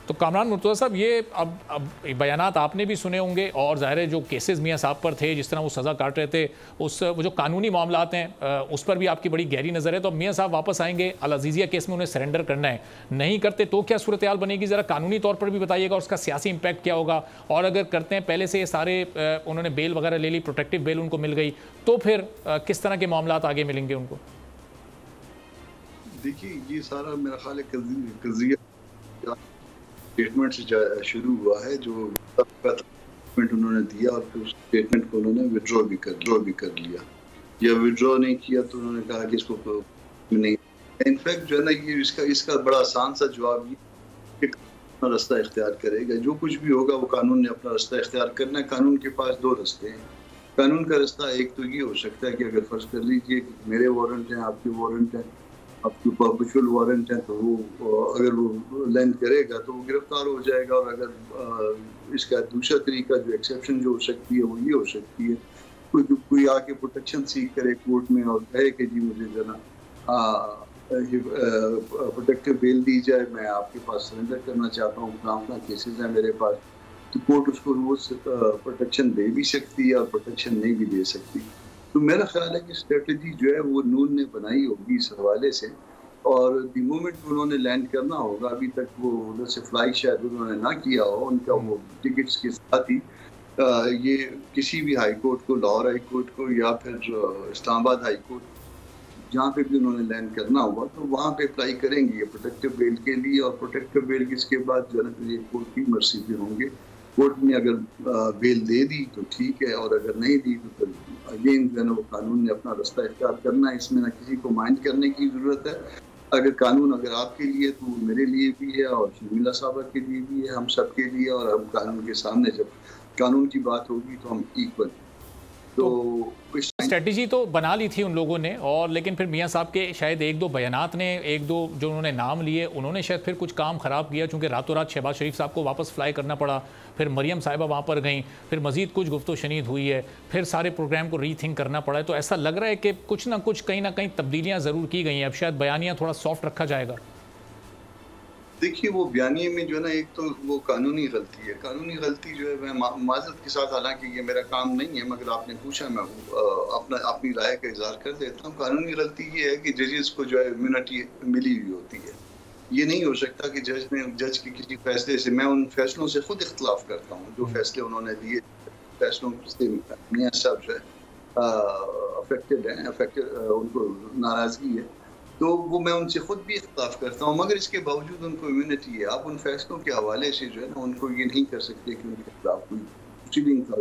تو کامران مرتضیٰ صاحب، یہ اب بیانات آپ نے بھی سنے ہوں گے، اور ظاہر ہے جو کیسز میاں صاحب پر تھے، جس طرح وہ سزا کاٹ رہے تھے، وہ جو قانونی معاملات ہیں اس پر بھی آپ کی بڑی گہری نظر ہے. تو اب میاں صاحب واپس آئیں گے، العزیزیہ کیس میں انہیں سرنڈر کرنا ہے، نہیں کرتے تو کیا صورتحال بنے گی؟ ذرا قانونی طور پر بھی بتائیے گا، اور اس کا سیاسی امپیکٹ کیا ہوگا، اور اگر کرتے ہیں پہلے سے یہ سارے انہوں نے بیل وغیرہ لے لی، پروٹیکٹیو بیل ان کو مل گئی، تو پھر کس طرح کے معاملات آگے ملیں گے ان کو؟ دیکھیے، یہ سارا میرا خیال ہے قضیہ اسٹیٹمنٹ سے شروع ہوا ہے، جو اسٹیٹمنٹ انہوں نے دیا، اور پھر اس اسٹیٹمنٹ کو انہوں نے وڈرا بھی کر لیا، یا وڈرا نہیں کیا تو انہوں نے کہا کہ اس کو نہیں. انفیکٹ جو ہے نا، یہ اس کا بڑا آسان سا جواب یہ کہ اپنا رستہ اختیار کرے گا. جو کچھ بھی ہوگا وہ قانون نے اپنا رستہ اختیار کرنا ہے. قانون کے پاس دو رستے ہیں. قانون کا رستہ ایک تو یہ ہو سکتا ہے کہ اگر فرض کر لیجئے کہ میرے وارنٹ ہیں، آپ کے وارنٹ ہیں، آپ کے پرپیچول وارنٹ ہیں، تو وہ اگر وہ لینڈ کرے گا تو وہ گرفتار ہو جائے گا. اور اگر اس کا دوسرا طریقہ جو ایکسیپشن جو ہو سکتی ہے وہ یہ ہو سکتی ہے، کوئی آ کے پروٹیکشن سیکھ کرے کورٹ میں اور کہے کہ جی مجھے جو ہے نا پروٹیکٹیو بیل دی جائے، میں آپ کے پاس سرنڈر کرنا چاہتا ہوں، اپنا کیسز ہیں میرے پاس، تو کورٹ اس کو وہ پروٹیکشن دے بھی سکتی ہے اور پروٹیکشن نہیں بھی دے سکتی. تو میرا خیال ہے کہ اسٹریٹجی جو ہے وہ نون نے بنائی ہوگی اس حوالے سے. اور دی مومنٹ انہوں نے لینڈ کرنا ہوگا، ابھی تک وہ ادھر سے فلائی شاید انہوں نے نہ کیا ہو، ان کا وہ ٹکٹس کے ساتھ ہی یہ کسی بھی ہائی کورٹ کو، لاہور ہائی کورٹ کو یا پھر اسلام آباد ہائی کورٹ، جہاں پہ بھی انہوں نے لینڈ کرنا ہوگا تو وہاں پہ اپلائی کریں گے یہ پروٹیکٹیو بیل کے لیے. اور پروٹیکٹیو بیل اس کے بعد جو ہے نا یہ کورٹ کی مرضی پہ ہوں گے. کورٹ نے اگر بیل دے دی تو ٹھیک ہے، اور اگر نہیں دی تو پھر اگین جو ہے نا وہ قانون نے اپنا رستہ اختیار کرنا ہے. اس میں نہ کسی کو مائنڈ کرنے کی ضرورت ہے. اگر قانون اگر آپ کے لیے تو میرے لیے بھی ہے، اور شمیلہ صاحبہ کے لیے بھی ہے، ہم سب کے لیے. اور ہم قانون کے سامنے جب قانون کی بات ہوگی تو ہم ایکول. تو اسٹریٹجی تو بنا لی تھی ان لوگوں نے، اور لیکن پھر میاں صاحب کے شاید ایک دو بیانات نے، ایک دو جو انہوں نے نام لیے، انہوں نے شاید پھر کچھ کام خراب کیا، چونکہ راتوں رات شہباز شریف صاحب کو واپس فلائی کرنا پڑا، پھر مریم صاحبہ وہاں پر گئیں، پھر مزید کچھ گفت و شنید ہوئی ہے، پھر سارے پروگرام کو ری تھنک کرنا پڑا ہے. تو ایسا لگ رہا ہے کہ کچھ نہ کچھ کہیں نہ کہیں تبدیلیاں ضرور کی گئی ہیں. اب شاید بیانیہ تھوڑا سافٹ رکھا جائے گا. دیکھیے، وہ بیانیے میں جو ہے نا ایک تو وہ قانونی غلطی ہے. قانونی غلطی جو ہے میں معذرت کے ساتھ، حالانکہ یہ میرا کام نہیں ہے مگر آپ نے پوچھا، میں اپنی رائے کا اظہار کر دیتا ہوں. قانونی غلطی یہ ہے کہ ججز کو جو ہے امیونٹی ملی ہوئی ہوتی ہے. یہ نہیں ہو سکتا کہ جج کے کسی فیصلے سے، میں ان فیصلوں سے خود اختلاف کرتا ہوں جو فیصلے انہوں نے دیے، فیصلوں سے میاں صاحب جو ہے افیکٹڈ ہیں، ان کو ناراضگی ہے، تو وہ میں ان سے خود بھی اختلاف کرتا ہوں، مگر اس کے باوجود ان کو امیونٹی ہے. آپ ان فیصلوں کے حوالے سے جو ہے نا ان کو یہ نہیں کر سکتے کہ ان کے خلاف کوئی پروسیڈنگ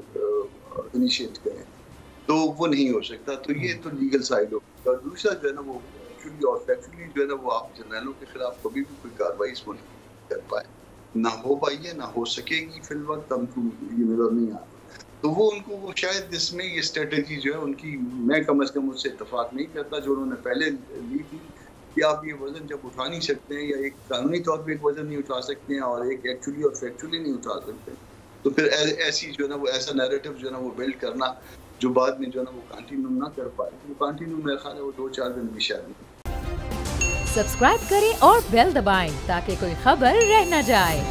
انیشیٹ کریں، تو وہ نہیں ہو سکتا. تو یہ تو لیگل سائڈ ہوگا. اور دوسرا جو ہے نا وہ ایکچولی اور فیکچولی جو ہے نا وہ آپ جرنیلوں کے خلاف کبھی بھی کوئی کارروائی اس کو نہیں کر پائے، نہ ہو پائی ہے، نہ ہو سکے گی فی الوقت. ہم کو یہ نظر نہیں آتا. تو وہ ان کو وہ شاید اس میں یہ اسٹریٹجی جو ہے ان کی، میں کم از کم اس سے اتفاق نہیں کرتا جو انہوں نے پہلے لی تھی کہ آپ یہ وزن جب اٹھا نہیں سکتے ہیں، یا ایک قانونی طور پہ ایک وزن نہیں اٹھا سکتے ہیں اور ایک ایکچولی اور فیکچولی نہیں اٹھا سکتے، تو پھر ایسی جو ہے نا وہ ایسا نیریٹو جو ہے نا وہ بلڈ کرنا جو بعد میں جو ہے نا وہ کنٹینیو نہ کر پائے. وہ کنٹینیو میرے خیال ہے وہ 2-4 دن بھی شاید نہیں. سبسکرائب کریں اور بیل دبائیں تاکہ کوئی خبر رہ نہ جائے.